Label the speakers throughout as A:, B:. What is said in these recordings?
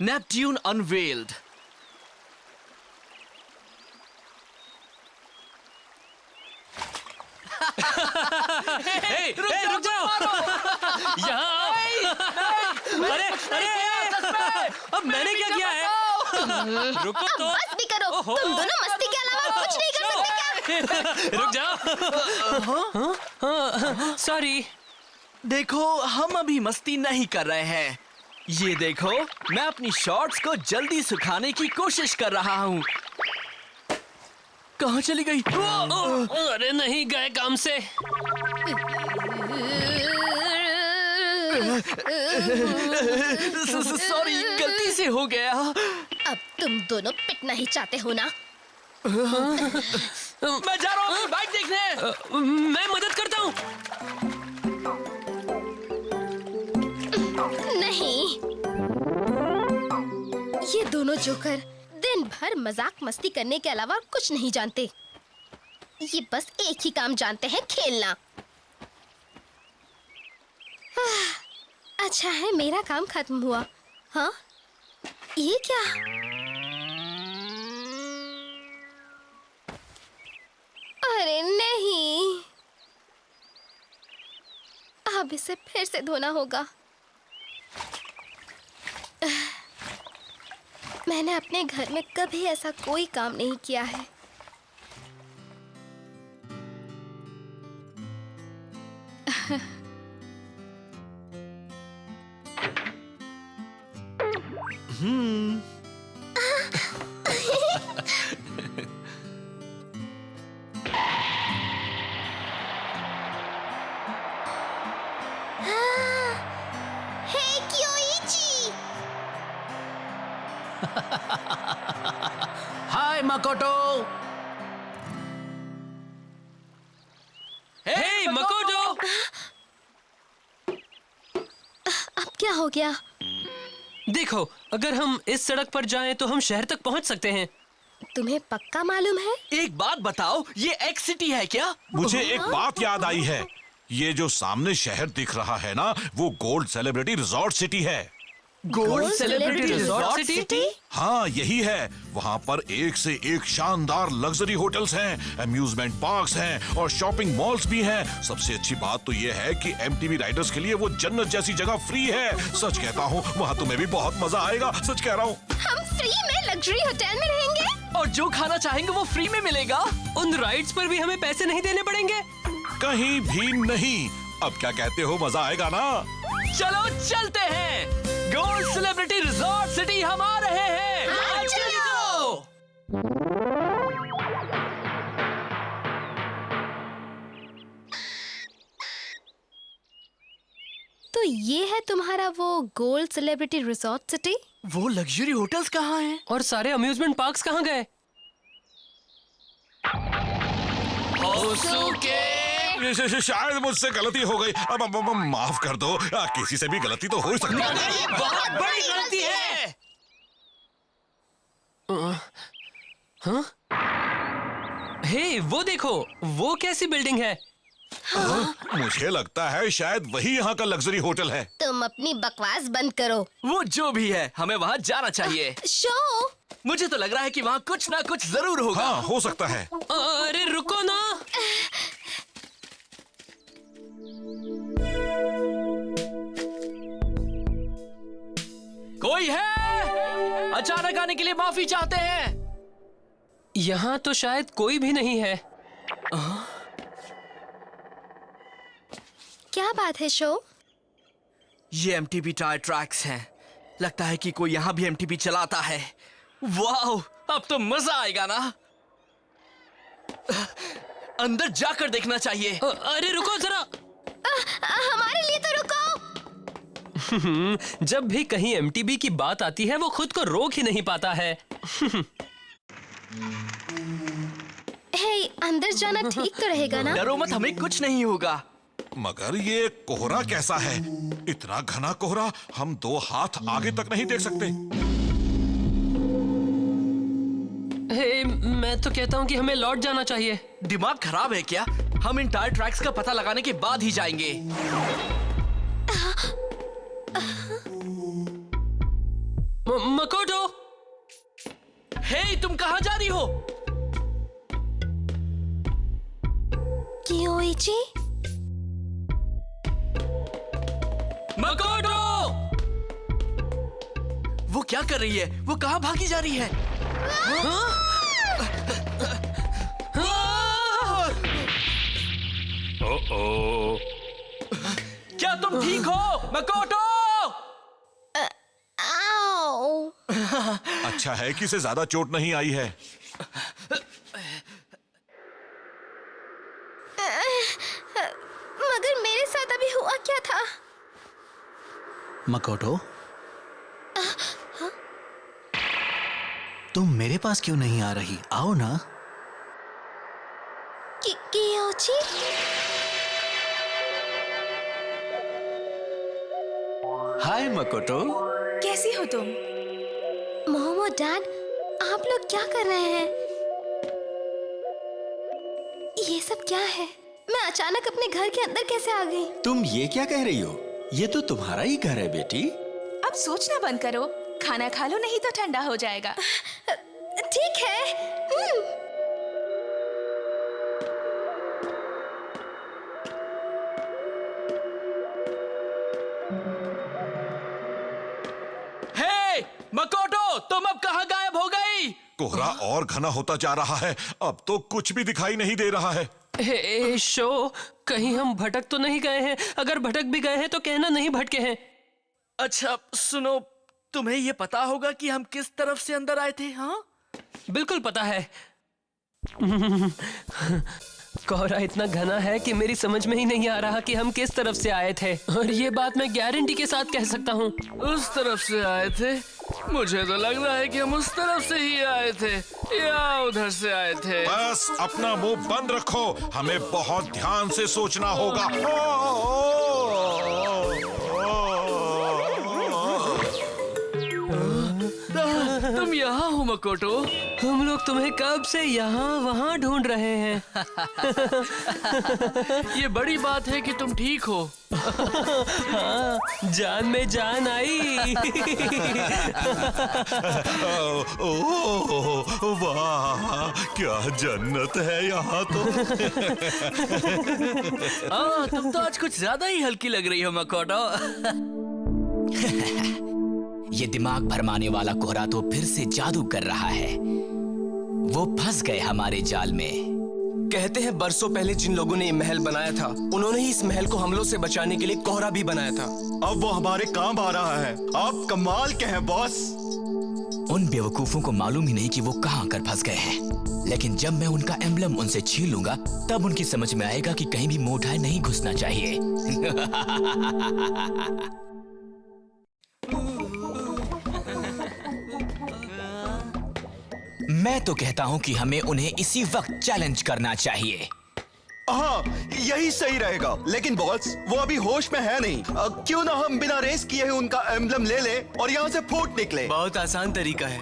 A: Neptune unveiled.
B: रुक जाओ। यहाँ आओ। अरे अब मैंने क्या किया है? रुको तो।
C: बस भी करो। तुम दोनों मस्ती के अलावा कुछ नहीं कर सकते क्या?
B: रुक जाओ। सॉरी।
A: देखो, हम अभी मस्ती नहीं कर रहे हैं। ये देखो, मैं अपनी शॉर्ट्स को जल्दी सुखाने की कोशिश कर रहा हूँ। कहाँ चली गई?
B: अरे नहीं गए काम से।
A: सॉरी, गलती से हो गया।
C: अब तुम दोनों पिटना ही चाहते हो ना?
A: मैं जा रहा हूँ बाइक देखने।
B: मैं मदद करता हूँ।
C: नहीं, ये दोनों जोकर दिन भर मजाक मस्ती करने के अलावा कुछ नहीं जानते। ये बस एक ही काम जानते हैं, खेलना। अच्छा है मेरा काम खत्म हुआ। हाँ, ये क्या? अरे नहीं, अब इसे फिर से धोना होगा। मैंने अपने घर में कभी ऐसा कोई काम नहीं किया है। हे क्योइची।
A: हाय मकोटो।
B: हे मकोटो।
C: अब क्या हो गया?
B: देखो, अगर हम इस सड़क पर जाएं तो हम शहर तक पहुंच सकते हैं।
C: तुम्हें पक्का मालूम है?
A: एक बात बताओ, ये एक्स सिटी है क्या?
D: मुझे एक बात याद आई है। ये जो सामने शहर दिख रहा है ना, वो गोल्ड सेलिब्रिटी रिजॉर्ट सिटी है।
A: Gold celebrity resort
C: resort
A: city?
D: हाँ, यही है। वहाँ पर एक से एक शानदार लग्जरी होटल्स हैं, अम्यूजमेंट पार्क्स हैं और शॉपिंग मॉल्स भी हैं। सबसे अच्छी बात तो ये है कि एमटीवी राइडर्स के लिए वो जन्नत जैसी जगह फ्री है। सच कहता हूँ, वहाँ तुम्हें भी बहुत मजा आएगा। सच कह रहा हूँ।
C: हम फ्री में लग्जरी होटल में रहेंगे
A: और जो खाना चाहेंगे वो फ्री में मिलेगा।
B: उन राइड्स पर भी हमें पैसे नहीं देने पड़ेंगे।
D: कहीं भी नहीं। अब क्या कहते हो, मजा आएगा ना?
A: चलो चलते हैं। गोल्ड सेलिब्रिटी रिजॉर्ट सिटी हम आ रहे हैं।
C: हाँ, चलो। तो ये है तुम्हारा वो गोल्ड सेलिब्रिटी रिजॉर्ट सिटी?
A: वो लग्जरी होटल्स कहाँ हैं?
B: और सारे अम्यूजमेंट पार्क्स कहाँ गए?
D: शायद मुझसे गलती हो गई। अब माफ कर दो। किसी से भी गलती तो हो ही सकती है।
A: ये बहुत बड़ी गलती है।
B: हाँ? हे, वो देखो, वो कैसी बिल्डिंग है?
D: मुझे लगता है शायद वही यहाँ का लग्जरी होटल है।
C: तुम अपनी बकवास बंद करो।
A: वो जो भी है, हमें वहाँ जाना चाहिए।
C: शो,
A: मुझे तो लग रहा है कि वहाँ कुछ ना कुछ जरूर होगा।
D: हाँ, हो सकता है।
B: अरे रुको ना।
A: कोई है? अचानक आने के लिए माफी चाहते हैं।
B: यहाँ तो शायद कोई भी नहीं है।
C: क्या बात है शो?
A: ये एमटीबी टायर ट्रैक्स हैं। लगता है कि कोई यहाँ भी एमटीबी चलाता है। वाह, अब तो मजा आएगा ना। अंदर जाकर देखना चाहिए।
B: अरे रुको जरा।
C: हमारे लिए तो रुको।
B: जब भी कहीं एमटीबी की बात आती है वो खुद को रोक ही नहीं पाता है।
C: हे, अंदर जाना ठीक तो रहेगा ना?
A: डरो मत, हमें कुछ नहीं होगा।
D: मगर ये कोहरा कैसा है? इतना घना कोहरा, हम 2 हाथ आगे तक नहीं देख सकते।
B: हे, मैं तो कहता हूँ कि हमें लौट जाना चाहिए।
A: दिमाग खराब है क्या? हम इन टायर ट्रैक्स का पता लगाने के बाद ही जाएंगे। रही हो?
C: कियोइची?
A: मकोटो! वो क्या कर रही है? वो कहाँ भागी जा रही है? हाँ?
B: ओह,
A: क्या तुम ठीक हो, मकोटो?
C: आओ!
D: अच्छा है कि इसे ज्यादा चोट नहीं आई है।
C: मगर मेरे साथ अभी हुआ क्या था?
E: मकोटो, तुम मेरे पास क्यों नहीं आ रही? आओ ना।
C: कियोची?
E: हाय मकोटो।
F: कैसी हो तुम?
C: मोमो डैड, आप लोग क्या कर रहे हैं? ये सब क्या है? मैं अचानक अपने घर के अंदर कैसे आ गई?
E: तुम ये क्या कह रही हो? ये तो तुम्हारा ही घर है बेटी।
F: अब सोचना बंद करो, खाना खा लो नहीं तो ठंडा हो जाएगा।
C: ठीक है।
A: हे, मकोटो, तुम अब कहाँ गायब हो गई?
D: कोहरा और घना होता जा रहा है। अब तो कुछ भी दिखाई नहीं दे रहा है।
B: हे शो, कहीं हम भटक तो नहीं गए हैं? अगर भटक भी गए हैं तो कहना नहीं भटके हैं।
A: अच्छा सुनो, तुम्हें ये पता होगा कि हम किस तरफ से अंदर आए थे? हाँ,
B: बिल्कुल पता है। कोहरा इतना घना है कि मेरी समझ में ही नहीं आ रहा कि हम किस तरफ से आए थे, और ये बात मैं गारंटी के साथ कह सकता हूँ।
A: उस तरफ से आए थे? मुझे तो लग रहा है कि हम उस तरफ से ही आए थे या उधर से आए थे।
D: बस अपना मुंह बंद रखो, हमें बहुत ध्यान से सोचना होगा।
A: तुम यहाँ हो मकोटो?
B: हम लोग तुम्हें कब से यहाँ वहाँ ढूंढ रहे हैं।
A: ये बड़ी बात है कि तुम ठीक हो।
B: हाँ, जान में जान आई।
D: ओह वाह, क्या जन्नत है यहाँ तो।
A: हाँ, तुम तो आज कुछ ज्यादा ही हल्की लग रही हो मकोटो।
G: ये दिमाग भरमाने वाला कोहरा तो फिर से जादू कर रहा है। वो फंस गए हमारे जाल में।
H: कहते हैं बरसों पहले जिन लोगों ने ये महल बनाया था, उन्होंने ही इस महल को हमलों से बचाने के लिए कोहरा भी बनाया था।
I: अब वो हमारे काम आ रहा है। आप कमाल के हैं बॉस।
G: उन बेवकूफों को मालूम ही नहीं कि वो कहाँ आकर फंस गए हैं। लेकिन जब मैं उनका एम्बलम उनसे छीन लूंगा, तब उनकी समझ में आएगा कि कहीं भी मुंह उठाए नहीं घुसना चाहिए। मैं तो कहता हूं कि हमें उन्हें इसी वक्त चैलेंज करना चाहिए।
I: हाँ, यही सही रहेगा। लेकिन बॉस, वो अभी होश में है नहीं। क्यों ना हम बिना रेस किए उनका एम्बलम ले ले और यहाँ से फूट निकले।
H: बहुत आसान तरीका है।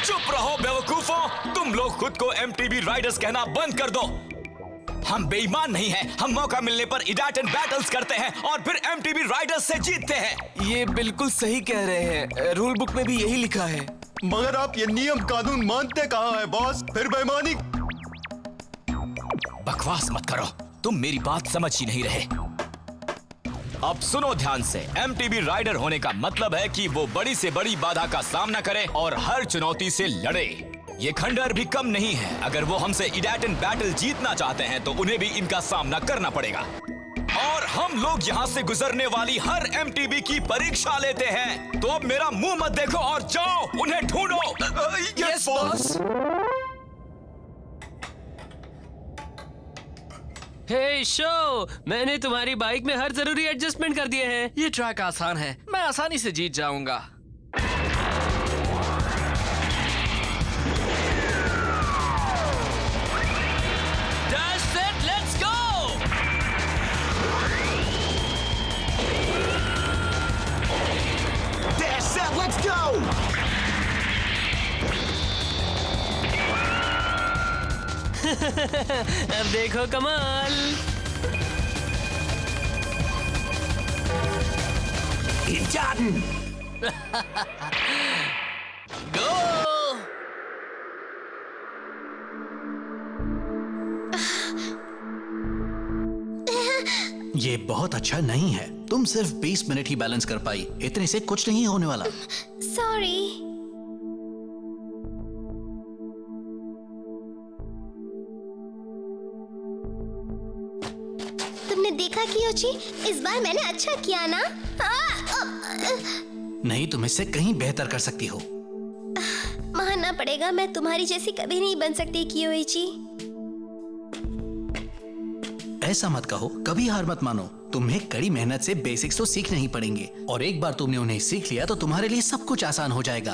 G: चुप रहो बेवकूफों, तुम लोग खुद को एमटीबी राइडर्स कहना बंद कर दो। हम बेईमान नहीं हैं, हम मौका मिलने पर इडाटन बैटल्स करते हैं और फिर एमटीबी राइडर्स से जीतते हैं।
H: ये बिल्कुल सही कह रहे हैं, रूल बुक में भी यही लिखा है।
I: मगर आप ये नियम कानून मानते कहाँ है बॉस? फिर बेईमानी।
G: बकवास मत करो, तुम मेरी बात समझ ही नहीं रहे। अब सुनो ध्यान से, एमटीबी राइडर होने का मतलब है कि वो बड़ी से बड़ी बाधा का सामना करे और हर चुनौती से लड़े। ये खंडहर भी कम नहीं है। अगर वो हमसे इडाटन बैटल जीतना चाहते हैं तो उन्हें भी इनका सामना करना पड़ेगा। और हम लोग यहाँ से गुजरने वाली हर एमटीबी की परीक्षा लेते हैं। तो अब मेरा मुंह मत देखो और जाओ उन्हें ढूंढो।
I: Yes boss.
B: हे शो, मैंने तुम्हारी बाइक में हर जरूरी एडजस्टमेंट कर दिए हैं।
A: ये ट्रैक आसान है, मैं आसानी से जीत जाऊंगा। That's it, let's go!
I: That's it, let's go!
B: अब देखो कमाल।
A: Go!
J: बहुत अच्छा नहीं है। तुम सिर्फ 20 मिनट ही बैलेंस कर पाई, इतने से कुछ नहीं होने वाला।
C: सॉरी। तुमने देखा कियोची, इस बार मैंने अच्छा किया ना?
J: नहीं, तुम इससे कहीं बेहतर कर सकती हो।
C: मानना पड़ेगा, मैं तुम्हारी जैसी कभी नहीं बन सकती कियोची।
J: ऐसा मत कहो, कभी हार मत मानो। तुम्हें कड़ी मेहनत से बेसिक्स तो सीखने ही पड़ेंगे, और एक बार तुमने उन्हें सीख लिया तो तुम्हारे लिए सब कुछ आसान हो जाएगा।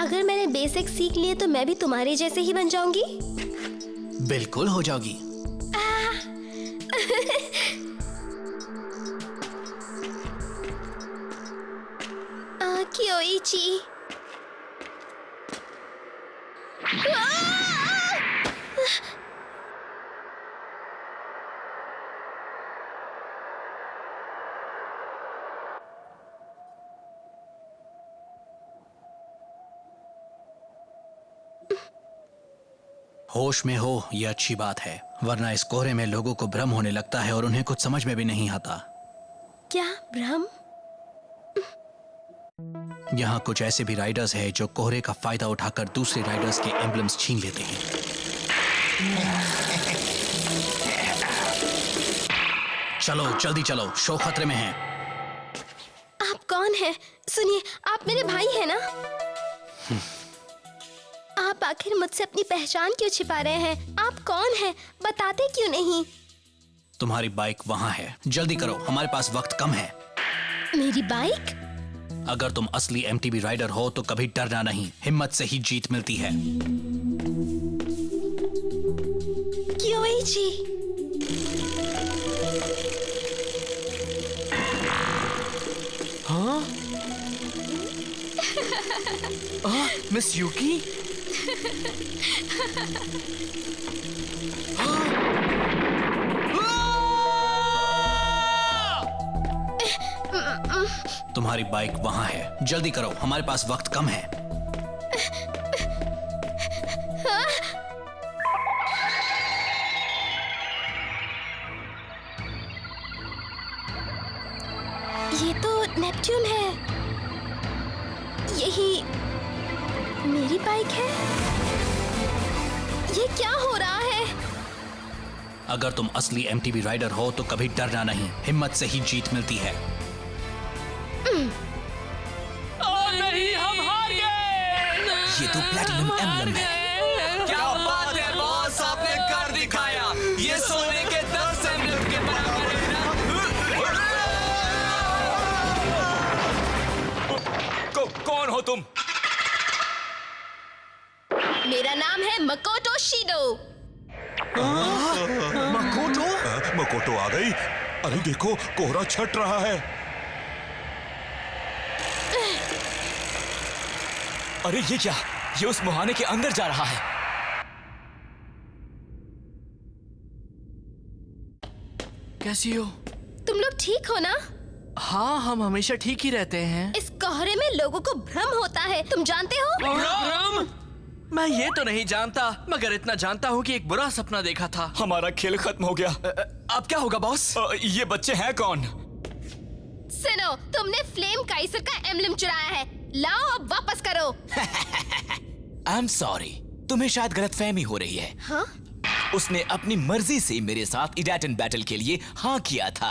C: अगर मैंने बेसिक सीख लिए तो मैं भी तुम्हारे जैसे ही बन जाऊंगी?
J: बिल्कुल हो जाओगी।
C: कियोची।
J: होश में हो ये अच्छी बात है, वरना इस कोहरे में लोगों को भ्रम होने लगता है और उन्हें कुछ समझ में भी नहीं आता।
C: क्या भ्रम?
J: यहाँ कुछ ऐसे भी राइडर्स हैं जो कोहरे का फायदा उठाकर दूसरे राइडर्स के एम्बलम्स छीन लेते हैं। चलो जल्दी चलो, शो खतरे में है।
C: आप कौन हैं? सुनिए, आप मेरे भाई हैं ना? आप आखिर मुझसे अपनी पहचान क्यों छिपा रहे हैं? आप कौन हैं? बताते क्यों नहीं?
J: तुम्हारी बाइक वहाँ है, जल्दी करो, हमारे पास वक्त कम है।
C: मेरी बाइक?
J: अगर तुम असली एमटीबी राइडर हो तो कभी डरना नहीं, हिम्मत से ही जीत मिलती है।
C: कियोची।
A: हाँ? मिस यूकी?
J: तुम्हारी बाइक वहाँ है, जल्दी करो, हमारे पास वक्त कम है।
C: ये तो नेपट्यून है। यही मेरी बाइक है। ये क्या हो रहा है?
J: अगर तुम असली एमटीबी राइडर हो तो कभी डरना नहीं, हिम्मत से ही जीत मिलती है।
B: नहीं, हम हार गए।
G: ये तो प्लैटिनम एम्बलम है।
H: क्या बात है बॉस, आपने कर दिखाया। ये सोने के 10 एम्बलम के बराबर है ना?
G: कौन हो तुम?
C: मेरा नाम है मकोटो शिडो।
D: मकोटो आ गई। अरे देखो, कोहरा छट रहा है।
G: अरे ये क्या? ये उस मुहाने के अंदर जा रहा है।
A: कैसी हो?
C: तुम लोग ठीक हो ना?
A: हाँ, हम हमेशा ठीक ही रहते हैं।
C: इस कोहरे में लोगों को भ्रम होता है, तुम जानते हो?
B: भ्रम?
A: मैं ये तो नहीं जानता, मगर इतना जानता हूँ कि एक बुरा सपना देखा था।
G: हमारा खेल खत्म हो गया।
A: अब क्या होगा बॉस?
G: ये बच्चे हैं कौन?
C: सुनो, तुमने फ्लेम काइसर का एम्बलम चुराया है। लाओ अब वापस करो।
G: आई एम सॉरी, तुम्हें शायद गलतफहमी हो रही है।
C: हाँ?
G: उसने अपनी मर्जी से मेरे साथ इडाटन बैटल के लिए हाँ किया था।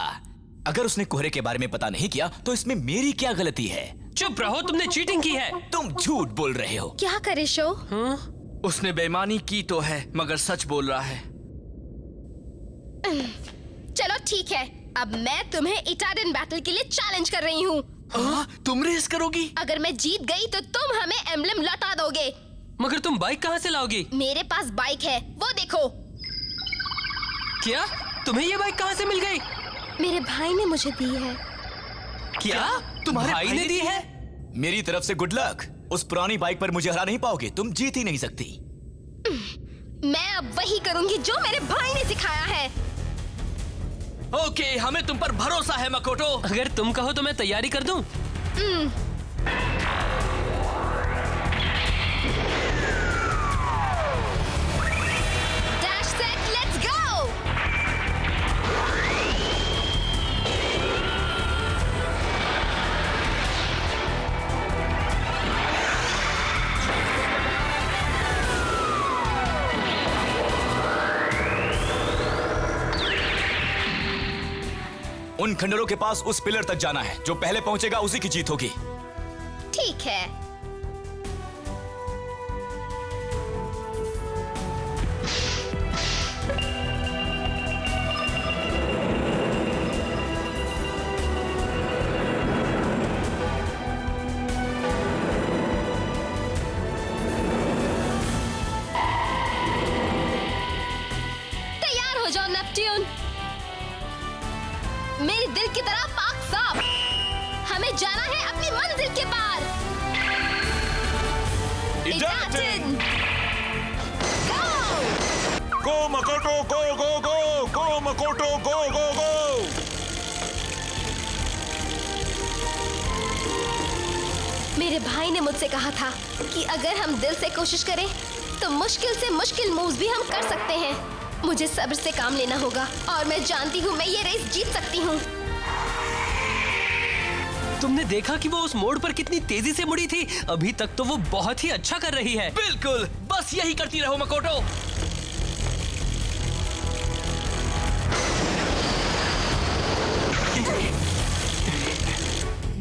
G: अगर उसने कोहरे के बारे में पता नहीं किया तो इसमें मेरी क्या गलती है?
B: चुप रहो, तुमने चीटिंग की है।
G: तुम झूठ बोल रहे हो।
C: क्या करे शो?
A: उसने बेईमानी की तो है, मगर सच बोल रहा है।
C: चलो ठीक है, अब मैं तुम्हें इटाडन बैटल के लिए चैलेंज कर रही हूँ।
A: तुम रेस करोगी?
C: अगर मैं जीत गई तो तुम हमें एम्बलम लौटा दोगे।
B: मगर तुम बाइक कहाँ से लाओगी?
C: मेरे पास बाइक है, वो देखो।
B: क्या? तुम्हें ये बाइक कहाँ से मिल गई?
C: मेरे भाई ने मुझे दी है।
B: क्या?
A: तुम्हारे
B: भाई ने दी है?
G: मेरी तरफ से गुड लक। उस पुरानी बाइक पर मुझे हरा नहीं पाओगे, तुम जीत ही नहीं सकती।
C: मैं अब वही करूंगी जो मेरे भाई ने सिखाया है।
A: ओके, हमें तुम पर भरोसा है मकोटो।
B: अगर तुम कहो तो मैं तैयारी कर दूं।
C: डैश सेट
G: उन खंडरों के पास उस पिलर तक जाना है। जो पहले पहुंचेगा उसी की जीत होगी।
C: ठीक है। तैयार हो जाओ नेपट्यून। मेरे दिल की तरह पाक साफ। हमें जाना है अपनी मंजिल के पार। इडाटन,
D: गो मकोटो गो गो गो, गो मकोटो गो गो गो।
C: मेरे भाई ने मुझसे कहा था कि अगर हम दिल से कोशिश करें तो मुश्किल से मुश्किल मूव्स भी हम कर सकते हैं। मुझे सब्र से काम लेना होगा और मैं जानती हूँ मैं ये रेस जीत सकती हूँ।
B: तुमने देखा कि वो उस मोड़ पर कितनी तेजी से मुड़ी थी? अभी तक तो वो बहुत ही अच्छा कर रही है।
A: बिल्कुल, बस यही करती रहो मकोटो।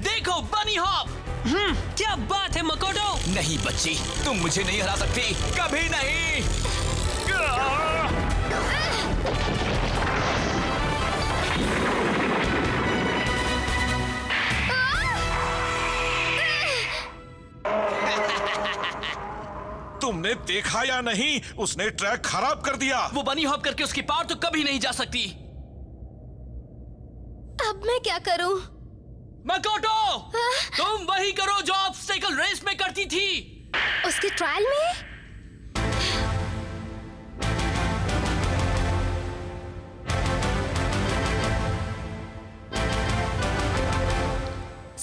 A: देखो बनी हॉप।
B: क्या बात है मकोटो।
G: नहीं बच्ची, तुम मुझे नहीं हरा सकती, कभी नहीं।
D: तुमने देखा या नहीं, उसने ट्रैक खराब कर दिया।
A: वो बनी हॉप करके उसकी पार तो कभी नहीं जा सकती।
C: अब मैं क्या करूँ?
A: मकोटो, तुम वही करो जो ऑब्स्टेकल रेस में करती थी।
C: उसके ट्रायल में?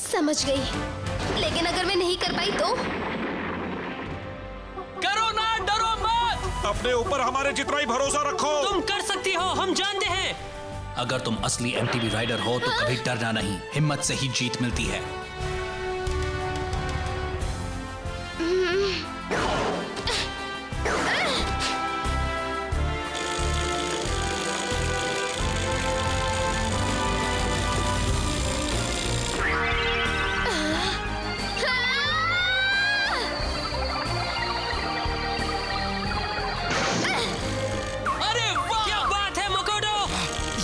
C: समझ गई, लेकिन अगर मैं नहीं कर पाई तो?
A: करो ना, डरो मत।
D: अपने ऊपर हमारे जितना ही भरोसा रखो।
B: तुम कर सकती हो, हम जानते हैं।
J: अगर तुम असली एमटीवी राइडर हो तो कभी डरना नहीं, हिम्मत से ही जीत मिलती है।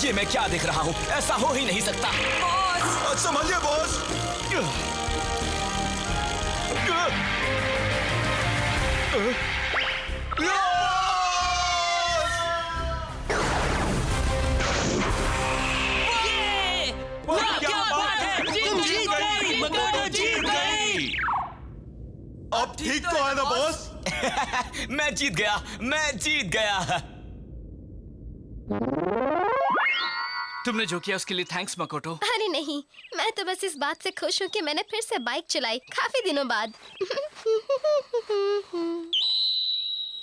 G: ये मैं क्या देख रहा हूँ? ऐसा हो ही नहीं सकता।
I: संभालिए बॉस।
B: क्या बात है, तुम जीत गई, मकोटो जीत गई।
I: अब ठीक तो है ना बॉस?
G: मैं जीत गया, मैं जीत गया।
A: तुमने जो किया उसके लिए थैंक्स मकोटो।
C: अरे नहीं, मैं तो बस इस बात से खुश हूँ कि मैंने फिर से बाइक चलाई काफी दिनों बाद।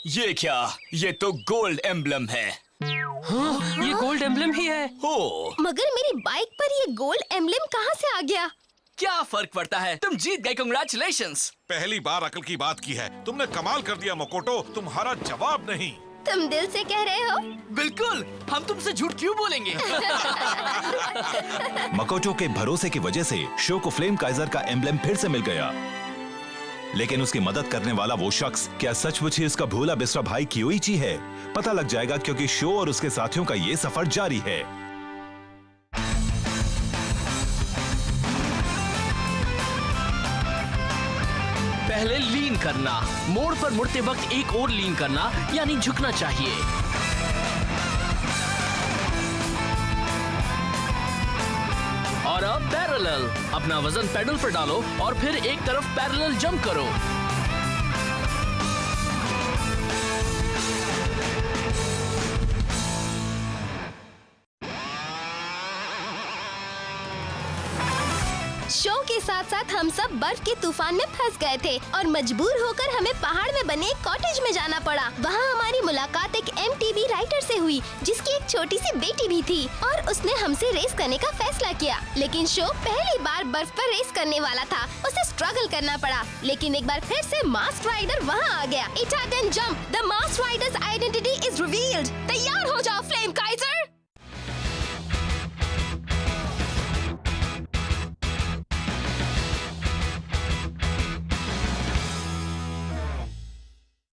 G: ये क्या? ये तो गोल्ड एम्बलम है।
B: हाँ, ये गोल्ड एम्बलम ही है।
G: हो,
C: मगर मेरी बाइक पर ये गोल्ड एम्बलम कहाँ से आ गया?
A: क्या फर्क पड़ता है, तुम जीत गए, कांग्रेचुलेशंस।
D: पहली बार अकल की बात की है, तुमने कमाल कर दिया मकोटो, तुम्हारा जवाब नहीं।
C: तुम दिल से कह रहे हो?
A: बिल्कुल, हम तुमसे झूठ क्यों बोलेंगे?
K: मकोटो के भरोसे की वजह से शो को फ्लेम काइजर का एम्बलम फिर से मिल गया। लेकिन उसकी मदद करने वाला वो शख्स क्या सचमुच ही उसका भोला बिसरा भाई क्योइची है? पता लग जाएगा, क्योंकि शो और उसके साथियों का ये सफर जारी है।
A: पहले लीन करना, मोड़ पर मुड़ते वक्त एक और लीन करना, यानी झुकना चाहिए। और अब पैरेलल, अपना वजन पेडल पर डालो और फिर एक तरफ पैरेलल जंप करो।
C: शो के साथ साथ हम सब बर्फ के तूफान में फंस गए थे और मजबूर होकर हमें पहाड़ में बने एक कॉटेज में जाना पड़ा। वहाँ हमारी मुलाकात एक एमटीवी राइडर से हुई जिसकी एक छोटी सी बेटी भी थी और उसने हमसे रेस करने का फैसला किया। लेकिन शो पहली बार बर्फ पर रेस करने वाला था, उसे स्ट्रगल करना पड़ा। लेकिन एक बार फिर से मास्क राइडर वहाँ आ गया। इटाटन jump, the mask rider's identity is revealed. तैयार हो जाओ फ्लेम